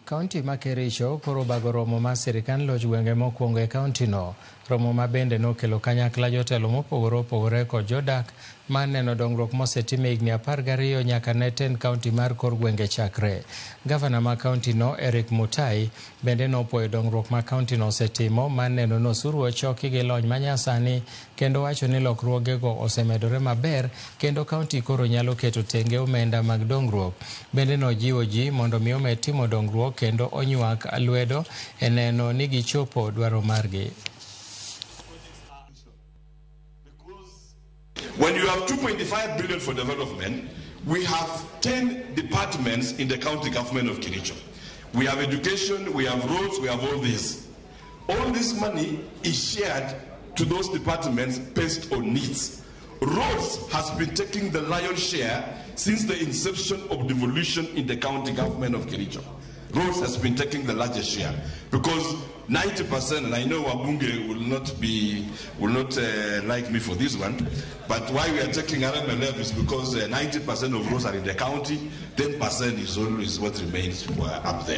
Kaonti ma Kericho koro bago romo ma sirkand loch gwenge mokwongo e kaonti no. Romo ma bende nokelo kanyakla jotelo mopogore opogore kod jodak ma neno dongruok mosetim e higni 12 nyaka ne ten kaonti mar kor gwenge chakre. Gavana ma kaonti no Eric Mutai bende nopuoyo dongruok ma kaonti no osetimo ma neno nosuru ochoki gi lony manyasani kendo wacho ni lokruogego osemedore maber kendo kaonti koro nyalo keto tenge omenda mag dongruok. Bende nojiwo ji mondo mi omed timo dongruok kendo onywak lwedo e neno ni gichopo dwaro margi. When you have 2.5 billion for development, we have 10 departments in the county government of Kericho. We have education, we have roads, we have all this. All this money is shared to those departments based on needs. Roads has been taking the lion's share since the inception of devolution in the county government of Kericho. Roads has been taking the largest share because 90%, and I know Wabunge will not like me for this one, but why we are taking RMLF is because 90% of roads are in the county, 10% is always what remains up there.